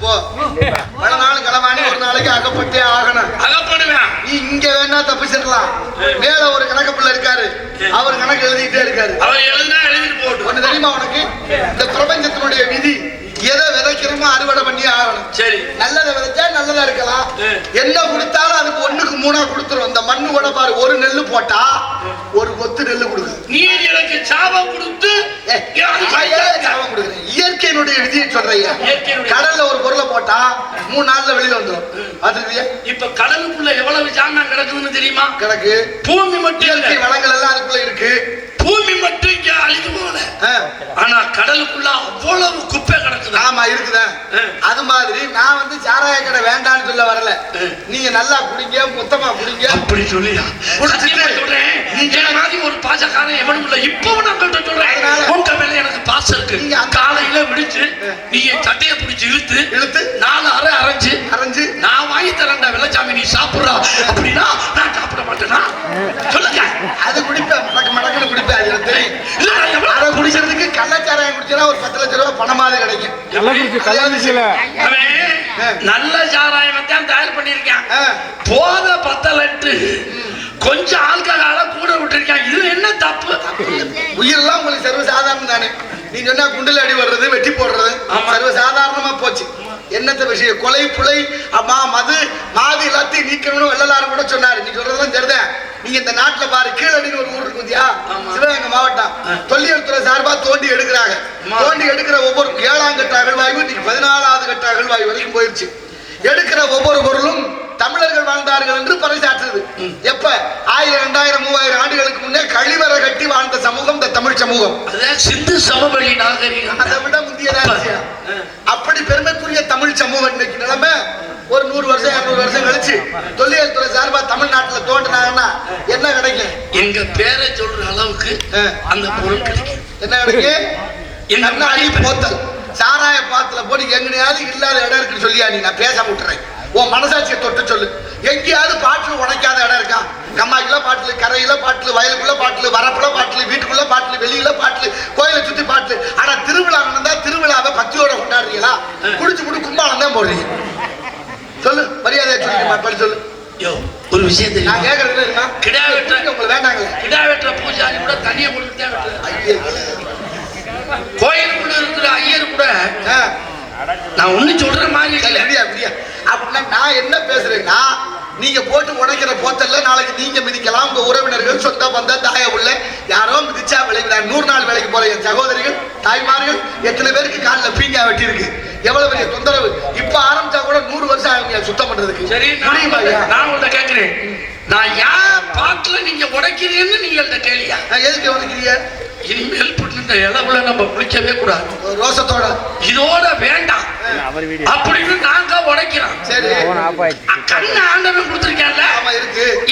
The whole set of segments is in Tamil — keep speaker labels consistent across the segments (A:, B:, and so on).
A: போ. பல நாள் களவாணி ஒரு நாளைக்கு அகப்பட்டே ஆகணும்.
B: அகப்படுவேன்.
A: நீ இங்க வேணா தப்பிச்சிடலாம். மேல ஒரு கணக்கு பிள்ளை இருக்காரு, அவர் கணக்கு எழுதிட்டே இருக்காரு.
B: அவர் எழுதினா எழுதிட்டு போட்டு.
A: ஒண்ணு தெரியுமா உனக்கு? இந்த பிரபஞ்சத்தினுடைய விதி எதை விதைக்கிறோமோ அறுவடை பண்ணி ஆகணும்.
B: சரி,
A: நல்லதை விதைச்சா நல்லதா இருக்கலாம். என்ன கொடுத்தாலும் அதுக்கு 1க்கு 3 கொடுத்துரும். இந்த மண்ணு கூட பாரு, ஒரு நெல்லு போட்டா ஒரு கொத்து நெல்லு கொடுக்குது.
B: நீ எனக்கு சாபம் கொடுத்து
A: சாபம் கொடுக்குறேன். இயற்கையினுடைய விதியை சொல்றீங்க. கடல்ல ஒரு பொருளை போட்டா 3 நாள்ல வெளியில வந்துடும். அது
B: இப்ப கடலுக்குள்ள எவ்வளவு ஜாமான் கிடக்குதுன்னு தெரியுமா?
A: கிடக்கு.
B: பூமி மட்டும்
A: இயற்கை வளங்கள் எல்லாம் அதுக்குள்ள இருக்கு.
B: பூமி மட்டும் இங்க அழிஞ்சு போகல, ஆனா கடலுக்குள்ள அவ்வளவு குப்பை கிடக்குது.
A: ஆமா இருக்குதா. அது மாதிரி நான் வந்து சாராய கடை வேண்டான்னு சொல்ல வரல. நீங்க நல்லா குடிங்க, மொத்தமா குடிங்க
B: அப்படி சொல்லியா சொல்றேன். நீங்க மாதிரி ஒரு பாசக்காரன் எவனும் இல்ல. இப்பவும் நான் சொல்றேன், உங்க மேல எனக்கு பாசம் இருக்கு. நீங்க காலையில விடிச்சு நீங்க சட்டையை பிடிச்சு இழுத்து இழுத்து 4 அரை அரைஞ்சு நான் வாங்கி தரேன்டா வெள்ளச்சாமி, நீ சாப்பிடுறா அப்படின்னா நான் சாப்பிட மாட்டேனா? சொல்லுங்க. அது குடிப்பேன், மடக்குன்னு குடிப்பேன். அதை குடிக்கிறதுக்கு கள்ளச்சாராயம் குடிச்சா ஒரு 10 லட்சம் ரூபாய் பணமாவது கிடைக்கும். நல்ல சாராயம் தான் தயார் பண்ணிருக்கேன். போத 10 லிட்டர் கொஞ்சம் ஆல்கஹால கூட விட்டுருக்கேன். இது என்ன தப்பு? உயிரெல்லாம் உங்களுக்கு சர்வசாதாரணம் தானே. நீ சொன்னா குண்டுல அடி வர்றது, வெட்டி போடுறது சர்வசாதாரணமா போச்சு. என்னத்த விஷயம்? கொலை புலை அம்மா மது மாது எல்லாத்தையும் நீக்கணும்னு வெள்ளலாறு கூட சொன்னாரு. நீ சொல்றதுதான் சரிதான். நீங்க இந்த நாட்டுல பாரு, கீழடின்னு ஒரு ஊர் இருக்குதியா, சிவகங்கை மாவட்டம், தொல்லியல் துறை சார்பா தோண்டி எடுக்கிறாங்க. தோண்டி எடுக்கிற ஒவ்வொரு 7ஆம் கட்ட அகழ்வாய்வு இன்னைக்கு 14வது கட்ட அகழ்வாய்வு வரைக்கும் போயிருச்சு. எடுக்கிற ஒவ்வொரு பொருளும் தமிழர்கள் வாழ்ந்தார்கள் என்று பறைசாற்றுது. எப்ப 1000 2000 3000 ஆண்டுகளுக்கு முன்னே கழிவறை கட்டி வாழ்ந்த சமூகம் இந்த தமிழ் சமூகம். சிந்து சமவெளி நாகரிகம். அதை விட முந்தியதாச்சு. அப்படி பெருமைக்குரிய தமிழ் சமூகம் இன்னைக்கு நிலைமை ஒரு 100 வருஷம் 200 வருஷம் கழிச்சு தொல்லியல் துறை சார்பா தமிழ்நாட்டில் தோண்டினாங்கன்னா என்ன கிடைக்கும்? எங்க பேரை சொல்ற அளவுக்கு அந்த பொருள் கிடைக்கும். என்ன கிடைக்கும்? கண்ணாடி போத்தல் சாராய பாத்துல போட்டு எங்கனையாவது இல்லாத இடம் இருக்குன்னு சொல்லியா நீ? நான் பேச விட்டுறேன். உன் மனசாட்சியை தொட்டு சொல்லு. எங்கேயாவது பாட்டில் உடைக்காத இடம் இருக்கா? கம்மாய்க்குள்ள பாட்டில், கரையில பாட்டில், வயலுக்குள்ள பாட்டில், வரப்புல பாட்டில், வீட்டுக்குள்ள பாட்டில், வெளியில பாட்டில், கோயிலை சுத்தி பாட்டில். ஆனா திருவிழா நடந்தா திருவிழாவை பக்தியோட கொண்டாடுறீங்களா? குடிச்சு குடி கும்பாலம் தான் போடுறீங்க. சொல்லு, மரியாதையா சொல்லி சொல்லு. ஒரு விஷயம் தெரியும், நான் கேட்கறது கிடா வெட்டுற உங்களுக்கு வேண்டாங்களே. கிடா வெட்டுற பூஜாரி கூட தனியா கொடுத்து கோயிலுக்குள்ள இருக்கிற ஐயர் கூட நான் ஒண்ணு சொல்ற மாதிரி இல்லை. அப்படின்னா நான் என்ன பேசுறேன்னா, நீங்க போட்டு உடைக்கிற போத்தல்ல நாளைக்கு நீங்க மிதிக்கலாம். உங்க உறவினர்கள், சொந்த பந்த, தாய உள்ள யாரோ மிதிச்சா விளைவிடாங்க. 100 நாள் வேலைக்கு போற என் சகோதரிகள், தாய்மார்கள், எத்தனை பேருக்கு காலில் பீங்கா வெட்டி இருக்கு. எவ்வளவு பெரிய தொந்தரவு. இப்ப ஆரம்பிச்சா கூட 100 வருஷம் ஆகும் சுத்தம் பண்றதுக்கு. சரி, நான் உங்கள்ட்ட கேட்கிறேன், நான் யார் பாட்டுல நீங்க உடைக்கிறீங்கன்னு நீங்கள்ட்ட கேளியா? எதுக்கு உடைக்கிறீங்க? இனிமேல் இந்த இளவுல நம்ம குளிக்கவே கூடாது. ரோசத்தோட இதோட வேண்டாம் அப்படின்னு நாங்க உடைக்கிறோம். சரி, கண்ணு ஆண்டவன் கொடுத்திருக்கேன்ல,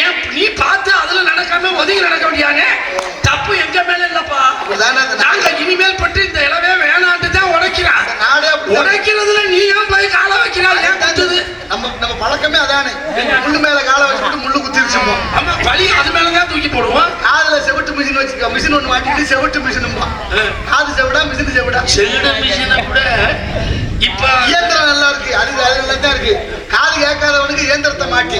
B: ஏன் நீ பார்த்து அதுல நடக்காம ஒதுங்கி நடக்க முடியாது? தப்பு எங்க மேல இல்லப்பா. நாங்க இனிமேல் பட்டு இந்த இளவே வேணான்ட்டு தான் உடைக்கிறான். உடைக்கிறதுல நீ ஏன் போய் காலை வைக்கிறாள்? ஏன் குத்துது? நம்ம பழக்கமே அதானே. முள்ளு மேல காலை வச்சுட்டு முள்ளு குத்திருச்சோம். ஆமா, பழி அது மேலதான் தூக்கி போடுவோம். காதுல செவிட்டு மிஷின் வச்சுக்கோ. மிஷின் ஒண்ணு மாட்டிட்டு செவிட்டு மிஷின். காது செவிடா, மிஷின் செவிடா. செவிட மிஷினை கூட இப்ப இயந்திரம் நல்லா இருக்கு. அது நல்லா தான் இருக்கு. காது கேட்காதவனுக்கு இயந்திரத்தை மாட்டி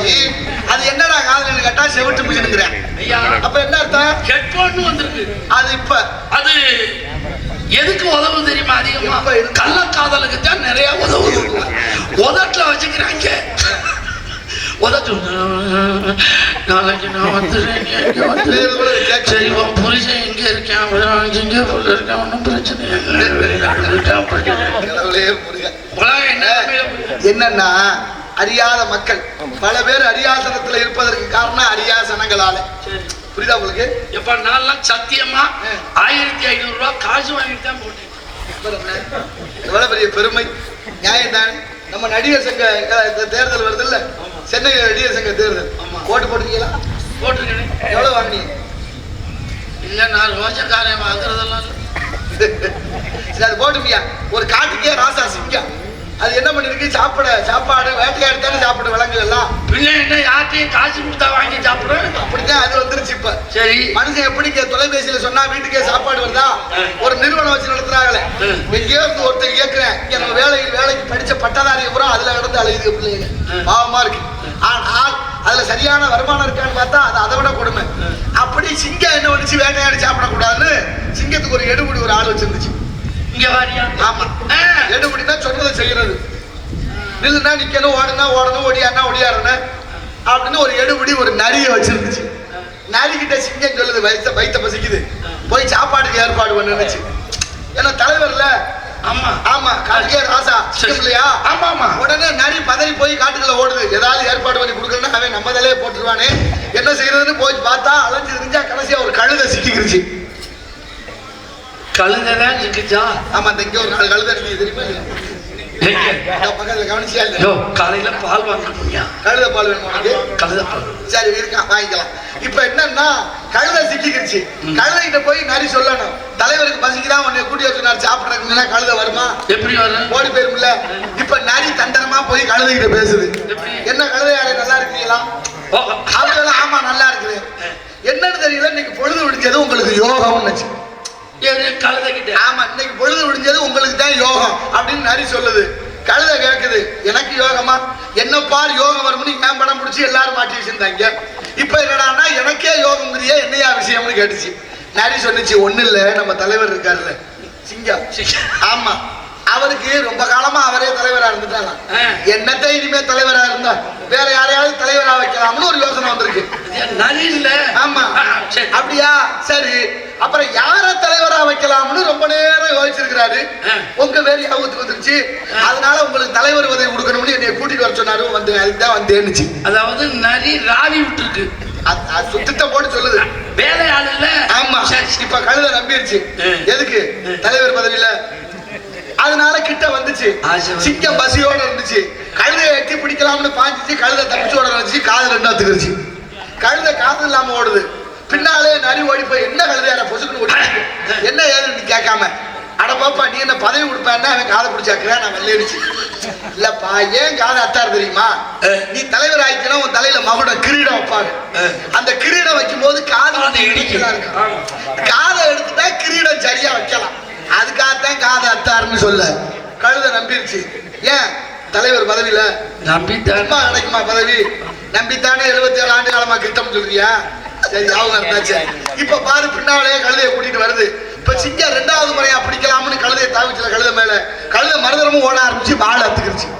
B: அது என்னடா காதுல கேட்டா செவிட்டு மிஷினுங்கிறேன். அப்ப என்ன அர்த்தம்? ஹெட்போன் வந்திருக்கு. அது இப்ப அது எதுக்கு உதவு தெரியுமா? அதிகமா கள்ளக்காதலுக்கு தான் நிறைய உதவுது. உதட்டுல வச்சுக்கிறாங்க. உதட்டு நாளைக்கு நான் வந்துடுறேன். சரி, உன் புருஷன் எங்க இருக்கேன்? ஒன்றும் பிரச்சனை என்னன்னா, அறியாத மக்கள் பல பேர் அரியாசனத்துல இருப்பதற்கு காரணம் அரியாசனங்களால. புரியுதா உங்களுக்கு? எப்ப நான்லாம் சத்தியமா 1500 ரூபாய் காசு வாங்கிட்டு தான் போட்டேன். எவ்வளவு பெரிய பெருமை, நியாயம் தானே. நம்ம நடிகர் சங்க தேர்தல் வருது இல்ல, சென்னை நடிகர் சங்க தேர்தல், ஓட்டு போட்டுருக்கீங்களா? போட்டிருக்கேன். எவ்வளவு வாங்கினீங்க? இல்ல, நான் ரோஜக்காரன் வாங்குறதெல்லாம் அது போட்டுமியா. ஒரு காட்டுக்கே ராசா சிங்கம். அது என்ன பண்ணிருக்கு? சாப்பாடு வேட்டையாடி தானே சாப்பிட விலங்குகள் எல்லாம். பின்ன என்ன, யார்ட்டையும் காசு கொடுத்தா வாங்கி சாப்பிடுறோம். அப்படித்தான் அது வந்துருச்சு இப்ப. சரி, மனுஷன் எப்படி தொலைபேசியில சொன்னா வீட்டுக்கே சாப்பாடு வருதா? ஒரு நிறுவனம் வச்சு நடத்துறாங்களே. எங்கேயோ ஒருத்தர் கேட்கிறேன், இங்க நம்ம வேலைக்கு
A: படிச்ச பட்டதாரி பூரா அதுல கிடந்து அழுகுது பிள்ளைங்க, பாவமா இருக்கு. ஆனால் அதுல சரியான வருமானம் இருக்கான்னு பார்த்தா அது அதை விட கொடுமை. அப்படி சிங்கம் என்ன பண்ணிச்சு, வேட்டையாடி சாப்பிடக்கூடாதுன்னு சிங்கத்துக்கு ஒரு எடுபடி ஒரு ஆள் வச்சிருந்துச்சு.
B: இங்க வாரியா?
A: ஆமா, எடுபடினா சொன்னதை செய்யறது. நில்லுனா நிக்கணும், ஓடுனா ஓடணும், ஒடியாருனா ஒடியாருன அப்படின்னு ஒரு எடுபடி ஒரு நரியை வச்சிருந்துச்சு. நரிக்கிட்ட சிங்கம் சொல்லுது, வயித்த பசிக்குது, போய் சாப்பாடுக்கு ஏற்பாடு பண்ணுச்சு. ஏன்னா தலைவர்ல.
B: ஆமா
A: ஆமா, காட்டுக்கே ராசா சிங்கம் இல்லையா?
B: ஆமா ஆமா.
A: உடனே நரி பதறி போய் காட்டுக்குள்ள ஓடுது. ஏதாவது ஏற்பாடு பண்ணி கொடுக்கணும்னா அவன் நம்ம தலையே போட்டுருவானே, என்ன செய்யறதுன்னு போய் பார்த்தா அலைஞ்சு தெரிஞ்சா கடைசியா ஒரு கழுதை சிக்கிக்கிருச்சு.
B: கழுதைதான் சிக்கிச்சா?
A: ஆமா, அந்த இங்க ஒரு 4 கழுதை நீங்க தெரியுமா? பக்கத்துல கவனிச்சியா இல்ல?
B: காலையில பால் வாங்க,
A: கழுதை பால் வேணுமா?
B: கழுதை பால்
A: சரி இருக்கா, வாங்கிக்கலாம். இப்ப என்னன்னா கழுதை சிக்கிக்கிருச்சு. கழுதைகிட்ட போய் நரி சொல்லணும், தலைவருக்கு பசிக்குதான் உன்னை கூட்டி வச்சுனார் சாப்பிடறதுன்னா கழுதை வருமா?
B: எப்படி வரும்?
A: ஓடி போயிரும்ல. இப்ப நரி தண்டனமா போய் கழுதைகிட்ட பேசுது, என்ன கழுதையாரே நல்லா இருக்கீங்களா? அவங்களாம் ஆமா நல்லா இருக்குது. என்னன்னு தெரியல, இன்னைக்கு பொழுது விடிஞ்சது உங்களுக்கு யோகம்னு.
B: கழுதை கிட்ட
A: ஆமா, இன்னைக்கு பொழுது விடிஞ்சது உங்களுக்கு தான் யோகம் அப்படின்னு நரி சொல்லுது. கழுதை கேக்குது, எனக்கு யோகமா? என்ன பார் யோகம் வரும்னு ஏன் படம் பிடிச்சி எல்லாரும் மாட்டி வச்சிருந்தாங்க. இப்ப என்னடான்னா எனக்கே யோகம்ங்கிறிய என்னையா விஷயம்னு கேட்டுச்சு. நரி சொன்னிச்சு, ஒண்ணு இல்ல, நம்ம தலைவர் இருக்காருல்ல சிங்கம், ஆமா, அவருக்கு ரொம்ப காலமா அவரே தலைவரா இருந்துட்டாராம். என்னத்தை இனிமே தலைவரா இருந்தா வேற யாரையாவது தலைவரா வைக்கலாம்னு ஒரு யோசனை வந்திருக்கு.
B: நரி இல்ல.
A: ஆமா, அப்படியா? சரி, அப்புறம் யார தலைவரா வைக்கலாம்னு ரொம்ப நேரம் யோசிச்சிருக்கிறாரு. உங்க வேற யாபத்துக்கு வந்துருச்சு. அதனால உங்களுக்கு தலைவர் உதவி கொடுக்கணும்னு என்னை கூட்டிட்டு வர சொன்னாரு. வந்து அதுதான் வந்தேன்னுச்சு.
B: அதாவது நரி ராவி விட்டுருக்கு,
A: சுத்தத்தை போட்டு சொல்லுது,
B: வேலை ஆள் இல்ல.
A: ஆமா, இப்ப கழுதை நம்பிருச்சு. எதுக்கு? தலைவர் பதவியில. அதனால கிட்ட வந்துச்சு. சிங்கம் பசியோட இருந்துச்சு. கழுதையை எட்டி பிடிக்கலாம்னு பாஞ்சிச்சு. கழுதை தப்பிச்சோட இருந்துச்சு. காது ரெண்டா திகழ்ச்சி. கழுதை காது இல்லாம ஓடுது. பின்னாலே நரி ஓடி போய் என்ன கழுதையார பொசுக்குன்னு ஓடி என்ன ஏதுன்னு கேட்காம, அட பாப்பா நீ என்ன பதவி கொடுப்பேன்னா அவன் காதை பிடிச்சாக்குறேன். நான் வெள்ளையடிச்சு இல்லப்பா, ஏன் காதை அத்தார் தெரியுமா? நீ தலைவர் ஆயிடுச்சுன்னா உன் தலையில மகுடம் கிரீடம் வைப்பாங்க. அந்த கிரீடம் வைக்கும் போது காது காதை எடுத்துட்டா கிரீடம் சரியா வைக்கலாம். அதுக்காகத்தான் காதை அத்தாருன்னு சொல்ல. கழுதை நம்பிருச்சு. ஏன்? தலைவர் பதவியில
B: நம்பித்தான்
A: கிடைக்குமா பதவி? நம்பித்தானே 77 ஆண்டு காலமா கிட்டம் சொல்றியா? சரி, அவங்க இருந்தாச்சு. இப்ப பாரு, பின்னாலே கழுதையை கூட்டிட்டு வருது. இப்ப சிங்கம் 2வது முறையா பிடிக்கலாம்னு கழுதையை தாவிச்சுல. கழுதை மேல கழுதை மறுதரமும் ஓட ஆரம்பிச்சு வாழை அத்துக்கிருச்சு.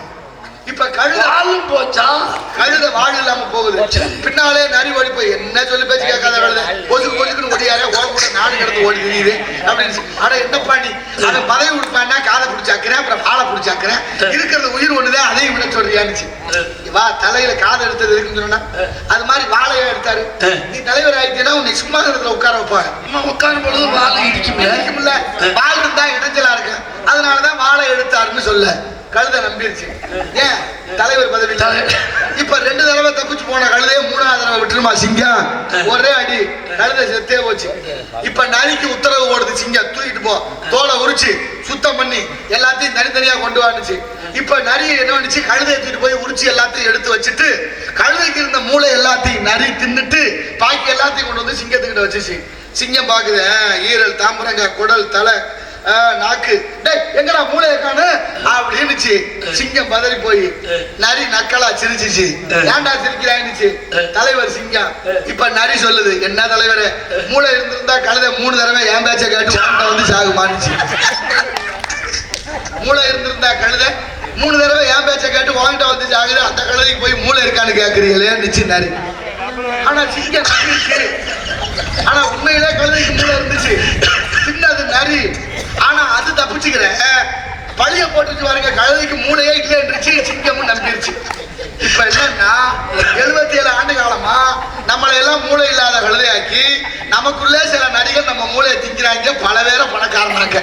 A: இப்ப கழுதை
B: போச்சா?
A: கழுதை வாழ் இல்லாம போகுது. பின்னாலே நரி ஓடி போய் என்ன சொல்லி பேச்சு கேட்காத கழுதை பொசுக்கு பொசுக்குன்னு ஓடியாரே, ஓட கூட நாடு கிடந்து ஓடி தெரியுது அப்படின்னு. ஆனா என்னப்பா நீ அவன் பதவி கொடுப்பான்னா காதை பிடிச்சாக்குறேன், அப்புறம் வாழை பிடிச்சாக்குறேன், இருக்கிறது உயிர் ஒண்ணுதான், அதையும் விட சொல்றியான்னுச்சு. வா, தலையில காதை எடுத்தது இருக்குன்னு சொன்னா அது மாதிரி வாழையா எடுத்தாரு. நீ தலைவர் ஆயிட்டேன்னா உன்னை சும்மா இடத்துல உட்கார வைப்பாங்க.
B: உட்காரும் பொழுது வாழை
A: இடிக்கும்ல, வாழை இருந்தா இடைஞ்சலா இருக்கு. அதனாலதான் வாழை எடுத்தாருன்னு சொல்ல. கழுதை நம்பிருச்சு. ஏன்? தலைவர் பதவி. இப்ப 2 தடவை தப்பிச்சு போன கழுதைய 3வது தடவை விட்டுருமா சிங்கம்? ஒரே அடி கழுதை செத்தே போச்சு. இப்ப நரிக்கு உத்தரவு ஓடுது, சிங்கம் தூக்கிட்டு போ, தோலை உரிச்சு சுத்தம் பண்ணி எல்லாத்தையும் தனித்தனியா கொண்டு வந்துச்சு. இப்ப நரி என்ன பண்ணிச்சு, கழுதை தூக்கிட்டு போய் உரிச்சு எல்லாத்தையும் எடுத்து வச்சுட்டு கழுதைக்கு இருந்த மூளை எல்லாத்தையும் நரி தின்னுட்டு பாக்கி எல்லாத்தையும் கொண்டு வந்து சிங்கத்துக்கிட்ட வச்சுச்சு. சிங்கம் பாக்குது, ஈரல், தாம்பரங்க, குடல், தலை, நாக்கு, எங்கடா மூளையை காணு அப்படின்னுச்சு. சிங்கம் பதறி போய் நரி நக்கலா சிரிச்சிச்சு. ஏன்டா சிரிக்கிறாயினுச்சு தலைவர் சிங்கம். இப்ப நரி சொல்லுது, என்ன தலைவரே, மூளை இருந்திருந்தா கழுதை 3 தடவை என் பேச்சை கேட்டு வந்து சாகுமானுச்சு. மூளை இருந்திருந்தா கழுதை 3 தடவை என் பேச்சை கேட்டு வாங்கிட்ட வந்து சாகுது. அந்த கழுதைக்கு போய் மூளை இருக்கான்னு கேட்கறீங்களே நிச்சு நரி. ஆனா சிங்கம் நம்பிருச்சு. ஆனா உண்மையிலே கழுதைக்கு மூளை இருந்துச்சு, சின்னது நரி. ஆனா அது தப்பிச்சுக்கிற பழிய போட்டுச்சு பாருங்க, கழுதைக்கு மூளையே இல்லைன்றுச்சு. சிங்கமும் நம்பிருச்சு. இப்ப என்னன்னா 77 ஆண்டு காலமா நம்மளை எல்லாம் மூளை இல்லாத கழுதையாக்கி நமக்குள்ளே சில நடிகர் நம்ம மூளையை திங்கிறாங்க, பல பேரை பணக்காரனாக்க.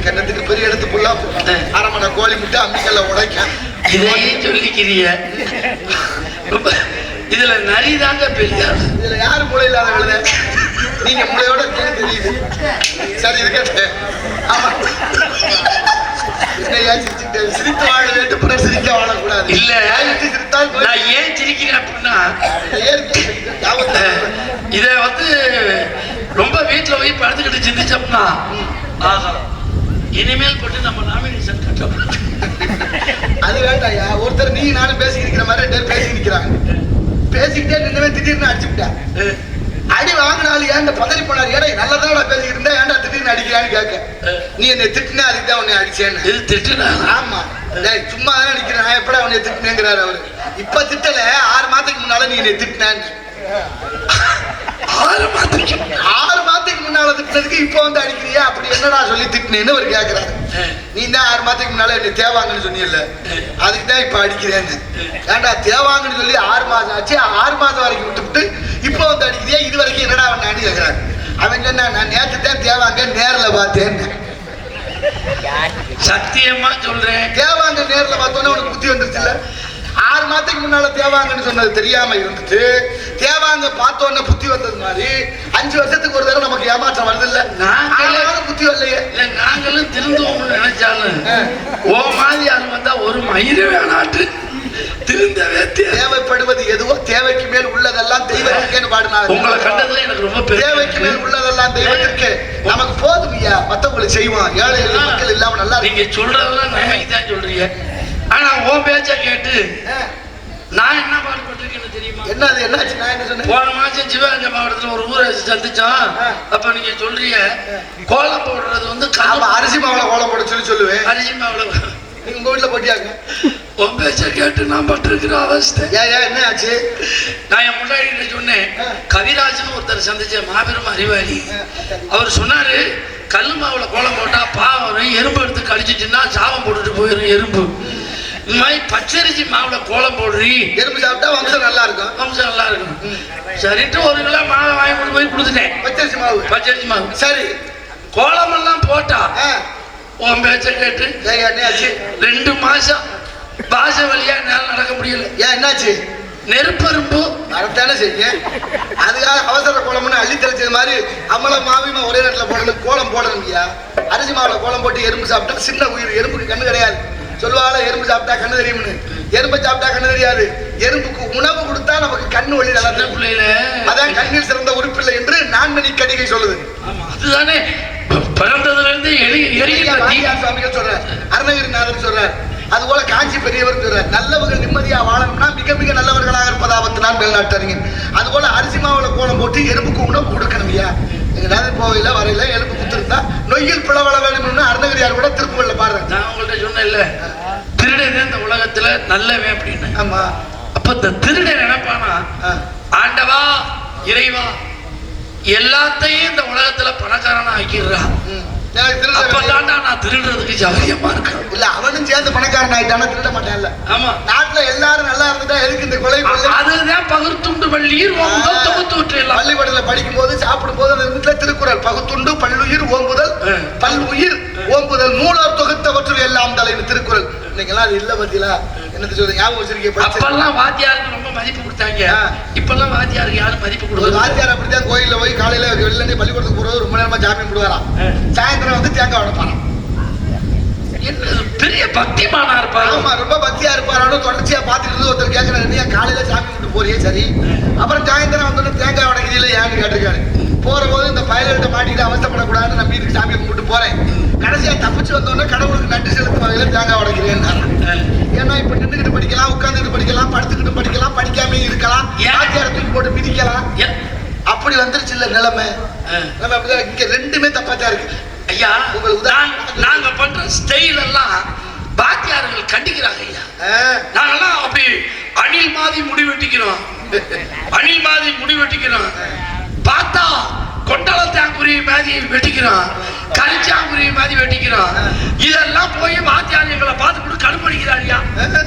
A: கிணத்துக்கு பெரிய எடுத்து புல்லா 1/2 மணி கோழி முட்டை அம்மிக்கல்ல உடைக்க.
B: இதையும் சொல்லிக்கிறிய. இதுல நரி தாங்க பெரிய.
A: இதுல யாரு மூளை இல்லாத கழுதை? நீங்க மூளையோட தெரியுது. சரி இருக்கட்டும். ஆமா, சிரித்து வாழ வேண்டும், பிறர் சிரிக்க வாழக்கூடாது.
B: இல்ல, நான் ஏன் சிரிக்கிறேன் அப்படின்னா, இத வந்து ரொம்ப வீட்டுல போய் படுத்துக்கிட்டு சிந்திச்சோம்னா, ஆகா இனிமேல் போட்டு நம்ம நாமினேஷன் கட்டணும்.
A: அது வேண்டாயா, ஒருத்தர் நீ நானும் பேசிக்கிட்டு இருக்கிற மாதிரி 2 பேர் பேசி நிக்கிறாங்க. பேசிக்கிட்டே நின்னவே திடீர்னு அடிச்சுட்டேன். அடி வாங்கினாலும் ஏன்டா பதறி போனார், ஏடா நல்லதாடா பேசிக்கிட்டு இருந்தா ஏன்டா திடீர்னு அடிக்கிறான்னு கேட்க. நீ என்னை திட்டினா அதுக்கு தான் உன்னை அடிச்சேன்னு.
B: இது திட்டுனா?
A: ஆமா, சும்மா தானே நிக்கிறேன், நான் எப்படா உன்னை திட்டினேங்கிறாரு அவரு. இப்ப திட்டல, 6 மாதத்துக்கு முன்னால நீ என்னை திட்டினான்னு.
B: 6
A: மாதத்துக்கு முன்னால திட்டினதுக்கு இப்ப வந்து அடிக்கிறியா, அப்படி என்னடா சொல்லி திட்டினேன்னு அவர் கேட்கிறாரு. நீ தான் 6 மாதத்துக்கு முன்னால என்னை தேவாங்கன்னு சொன்னீல்ல, அதுக்கு தான் இப்ப அடிக்கிறேன்னு. ஏன்டா தேவாங்கன்னு சொல்லி 6 மாதம் ஆச்சு, 6 மாதம் வரைக்கும் விட்டுவிட்டு இப்ப வந்து அடிக்கிறியா, இது வரைக்கும் என்னடா அவன் அடி கேட்கிறாரு. அவன் சொன்னா, நான் நேற்று தான் தேவாங்க நேர்ல பார்த்தேன்னு.
B: சத்தியமா சொல்றேன்,
A: தேவாங்க நேர்ல பார்த்தோன்னே உனக்கு புத்தி வந்துருச்சு இல்ல. 6 மாதத்துக்கு முன்னால தேவாங்கன்னு சொன்னது தெரியாம இருந்துட்டு தேவாங்க பார்த்தோன்னே புத்தி வந்தது மாதிரி 5 வருஷத்துக்கு ஒரு தடவை நமக்கு ஏமாற்றம் வருது இல்ல. நாங்களும் புத்தி வரலையே.
B: இல்ல நாங்களும் திருந்தோம்னு நினைச்சாலும் ஓ மாதிரி அது வந்தா ஒரு மயிறு வேணாட்டு திருந்தவே.
A: தேவைப்படுவது எதுவோ தேவைக்கு மேல் உள்ளதெல்லாம் தெய்வத்திற்கேன்னு பாடுனாங்க.
B: உங்களை கண்டதுல எனக்கு ரொம்ப
A: தேவைக்கு மேல் உள்ளதெல்லாம் தெய்வத்திற்கு, நமக்கு போதும் ஐயா, மத்தவங்களுக்கு செய்வோம். ஏழை எளிய மக்கள் இல்லாம நல்லா
B: நீங்க சொல்றதெல்லாம் நன்மைக்கு தான் சொல்றீங்க. ஆனா உன் பேச்ச கேட்டு நான் என்ன பாடுபட்டிருக்கேன்னு தெரியுமா?
A: என்னது, என்னாச்சு? நான் என்ன சொன்னேன்?
B: போன மாசம் சிவகங்கை மாவட்டத்துல ஒரு ஊரை சந்திச்சோம். அப்ப நீங்க சொல்றீங்க கோலம் போடுறது வந்து
A: அரிசி மாவுல கோலம் போட சொல்லுவேன்.
B: அரிசி மாவுல
A: நீங்க உங்க வீட்டுல போட்டியாங்க.
B: உன் பேச்ச கேட்டு நான் பட்டிருக்கிற அவஸ்தை.
A: என்ன ஆச்சு?
B: நான் என் முன்னாடி சொன்னேன், கவிராஜன் ஒருத்தர் சந்திச்ச மாபெரும் அறிவாளி. அவர் சொன்னாரு, கல்லு மாவுல கோலம் போட்டா பாவம், எறும்பு எடுத்து கழிச்சுச்சுன்னா சாபம் போட்டுட்டு போயிடும் எறும்பு. இந்த மாதிரி பச்சரிசி மாவுல கோலம் போடுறீ,
A: எறும்பு சாப்பிட்டா வம்சம் நல்லா இருக்கும்.
B: வம்சம் நல்லா இருக்கும். சரிட்டு 1 கிலோ மாவை வாங்கி கொண்டு போய் கொடுத்துட்டேன். பச்சரிசி மாவு. சரி, கோலம் எல்லாம் போட்டா உன் பேச்ச கேட்டு 2 மாசம் பாச வழியா என்னால நடக்க முடியல.
A: ஏன், என்னாச்சு?
B: நெருப்பரும்பு
A: வரத்தானே செய்ய. அதுக்காக அவசர கோலம்னு அள்ளி தெளிச்சது மாதிரி அம்மள மாவியமா ஒரே நேரத்தில் போடணும், கோலம் போடணும்யா. அரிசி மாவுல கோலம் போட்டு எறும்பு சாப்பிட்டா சின்ன உயிர், எறும்புக்கு கண்ணு கிடையாது. சொல்லுவாங்க எறும்பு சாப்பிட்டா கண்ணு தெரியும்னு. எறும்பை சாப்பிட்டா கண்ணு தெரியாது. எறும்புக்கு உணவு கொடுத்தா நமக்கு கண்ணு ஒளி நல்லா
B: பிள்ளைல.
A: அதான் கண்ணில் சிறந்த உறுப்பில்லை என்று நான்மணி கடிகை சொல்லுது.
B: அதுதானே பிறந்ததுல இருந்து
A: சுவாமிகள் சொல்றார், அருணகிரிநாதர் சொல்றார், அது போல காஞ்சி பெரியவர் சொல்றார், நல்லவர்கள் நிம்மதியா வாழணும்னா மிக மிக நல்லவர்களாக இருப்பதாபத்து நான் மேல்நாட்டறிஞர். அது போல அரிசி மாவுல கோலம் போட்டு எறும்புக்கு உணவு கொடுக்கணும் ஐயா. எங்கடாவது போவையில வரையில எலும்பு குத்துருந்தா நொய்யில் பிளவள வேணும்னு அருணகிரியார் கூட திருப்புகள்ல பாடுறேன்.
B: நான் உங்கள்கிட்ட சொன்னேன்ல, திருடனே இந்த உலகத்துல நல்லவன் அப்படின்னு.
A: ஆமா,
B: அப்ப இந்த திருடன் நினைப்பானா, ஆண்டவா இறைவா எல்லாத்தையும் இந்த உலகத்துல பணக்காரனா ஆக்கிடுறான், அப்பதான்டா நான் திருடுறதுக்கு சௌகரியமா இருக்கேன்.
A: இல்ல அவனும் சேர்ந்து பணக்காரன் ஆயிட்டானா திருட மாட்டான்ல.
B: ஆமா,
A: நாட்டுல எல்லாரும் நல்லா இருந்துட்டா எதுக்கு இந்த கொலை?
B: அதுதான் பகுத்துண்டு பள்ளியில் தொகுத்து
A: பள்ளிக்கூடத்துல படிக்கும் போது சாப்பிடும் போது அந்த வீட்டுல திருக்குறள், பகுத்துண்டு பல்லுயிர் ஓம்புதல் பல்லுயிர் ஓம்புதல் நூலர் தொகுத்தவற்றுள் எல்லாம் தலைன்னு திருக்குறள். இன்னைக்கெல்லாம் அது இல்ல பத்தியா? என்னது சொல்ற ஞாபகம் வச்சிருக்கீங்க? அப்பெல்லாம்
B: வாத்தியாருக்கு ரொம்ப மதிப்பு கொடுத்தாங்க. இப்பெல்லாம் வாத்தியாருக்கு யாரும் மதிப்பு கொடுக்கல.
A: வாத்தியார் அப்படித்தான் கோயில்ல போய் காலையில வெளில பள்ளிக்கூடத்துக்கு போறது ரொம்ப நேரமா ஜாமீன் போடுவாராம். சாயந்தரம் வந்து தேங்காய் உடைப்பாராம்.
B: பெரிய பக்திமானா இருப்பாரு.
A: ஆமா, ரொம்ப பக்தியா இருப்பாரு. தொடர்ச்சியா பாத்துட்டு இருந்து ஒருத்தர் கேட்கிறாரு, நீ காலையில சாமி கும்பிட்டு போறியே சரி, அப்புறம் சாயந்தரம் வந்து தேங்காய் உடைக்கிறீங்களா ஏன்னு கேட்டிருக்காரு. போற போது இந்த பயல்கிட்ட மாட்டிக்கிட்டு அவசப்படக்கூடாதுன்னு நான் வீட்டுக்கு சாமி கும்பிட்டு போறேன். கடைசியா தப்பிச்சு வந்தோடனே கடவுளுக்கு நன்றி செலுத்தும் வகையில தேங்காய் உடைக்கிறேன். ஏன்னா இப்ப நின்றுகிட்டு படிக்கலாம், உட்கார்ந்துட்டு படிக்கலாம், படுத்துக்கிட்டு படிக்கலாம், படிக்காம இருக்கலாம், வாத்தியார தூக்கி போட்டு மிதிக்கலாம். அப்படி வந்துருச்சு இல்ல நிலைமை. இங்க ரெண்டுமே தப்பாத்தான் இருக்கு
B: ஐயா. நாங்க பண்ற ஸ்டைல் எல்லாம் வாத்தியார்கள் கண்டிக்கிறாங்க ஐயா. நாங்கெல்லாம் அப்படி அணில் மாதிரி முடி வெட்டிக்கிறோம், அணில் மாதிரி முடி வெட்டிக்கிறோம். பார்த்தா கொண்டலத்தாங்குருவி மாதிரி வெட்டிக்கிறோம், கரிச்சாங்குருவி மாதிரி வெட்டிக்கிறோம். இதெல்லாம் போய் வாத்தியார் எங்களை பார்த்து கடுப்படிக்கிறாரியா.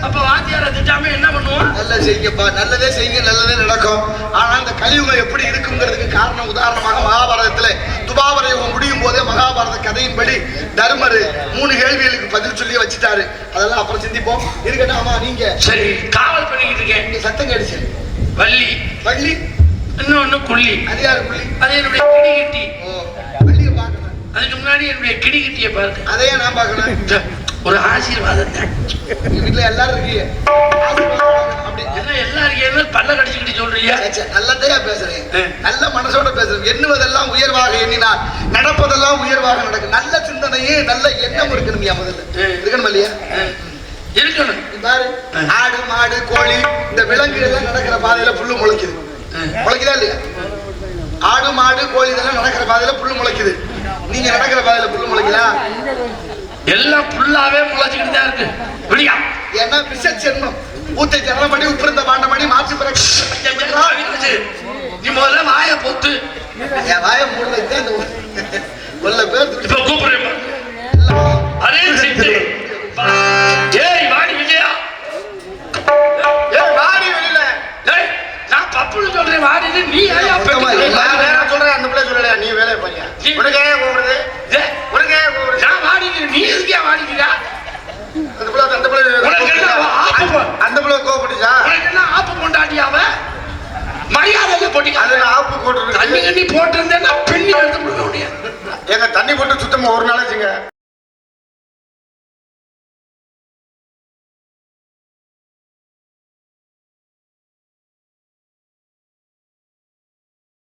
B: அப்ப வாத்தியாரை திட்டாம என்ன பண்ணுவோம்?
A: நல்ல செய்யுங்கப்பா, நல்லதே செய்யுங்க, நல்லதே நடக்கும். ஆனா அந்த கலியுகம் எப்படி இருக்குங்கிறதுக்கு காரணம் உதாரணமாக மகாபாரதத்துல துபாவர யுகம் முடியும் போதே மகாபாரத கதையின்படி தர்மர் 3 கேள்விகளுக்கு பதில் சொல்லி வச்சுட்டாரு. அதெல்லாம் அப்புறம் சிந்திப்போம். இருக்கட்டும். ஆமா, நீங்க
B: சரி காவல் பண்ணிக்கிட்டு இருக்கேன்.
A: நீங்க சத்தம் கேடுச்சு.
B: வள்ளி
A: வள்ளி
B: இன்னொன்னு கொல்லி.
A: அது யாரு கொல்லி?
B: அது என்னுடைய கிடிகிட்டி.
A: வள்ளியை பார்க்கணும்.
B: அதுக்கு முன்னாடி என்னுடைய கிடிகிட்டியை பாருங்க.
A: அதையே நான் பார்க்கணும்.
B: ஒரு ஆசீர்வாதம் தான்.
A: வீட்டுல எல்லாரும் இருக்கீங்க, அப்படி
B: எல்லாரும் பல்ல கடிச்சுக்கிட்டு சொல்றீங்க.
A: நல்லதையா பேசுறேன், நல்ல மனசோட பேசுறேன். எண்ணுவதெல்லாம் உயர்வாக எண்ணினார், நடப்பதெல்லாம் உயர்வாக நடக்கும். நல்ல சிந்தனையே நல்ல எண்ணம் இருக்கணும். முதல்ல இருக்கணும் இல்லையா?
B: இருக்கணும்.
A: பாரு, ஆடு மாடு கோழி இந்த விலங்கு எல்லாம் நடக்கிற பாதையில புல்லு முளைக்குது. முளைக்குதா இல்லையா? ஆடு மாடு கோழி இதெல்லாம் நடக்கிற பாதையில புல்லு முளைக்குது. நீங்க நடக்கிற பாதையில புல்லு முளைக்குதா?
B: எல்லாம் புல்லாவே முளைச்சுக்கிட்டு தான் இருக்கு. விடியா
A: ஏன்னா விஷ ஜென்மம் ஊத்தை ஜனம் பண்ணி உப்பிருந்த பாண்ட பண்ணி மாற்றி பிறகு
B: நீ முதல்ல வாய போத்து.
A: என் வாய மூடலைத்தான் இந்த உள்ள பேர்
B: இப்ப கூப்பிடுறேன். அரே சிட்டு ஏய் வாடி விஜயா,
A: ஏய் வாடி வெளியில.
B: ஏய் நான் பப்புன்னு சொல்றேன் வாடின்னு நீ ஏன்
A: நான் சொல்றேன் அந்த பிள்ளை சொல்லல நீ வேலையை பாரியா. உனக்கே கூப்பிடுறது, உனக்கே கூப்பிடுறது.
B: நான் வாடிக்கிறேன், நீ எதுக்கே வாடிக்கிறா?
A: அந்த பிள்ளை அந்த பிள்ளை கோபப்பட்டுச்சா?
B: உனக்கு என்ன ஆப்பு கொண்டாட்டியாவ மரியாதையை போட்டீங்க.
A: அது ஆப்பு போட்டு
B: தண்ணி கண்ணி போட்டிருந்தேன், நான் பெண்ணி எடுத்து முடிய முடியாது.
A: எங்க தண்ணி போட்டு சுத்தமா ஒரு நாளாச்சுங்க.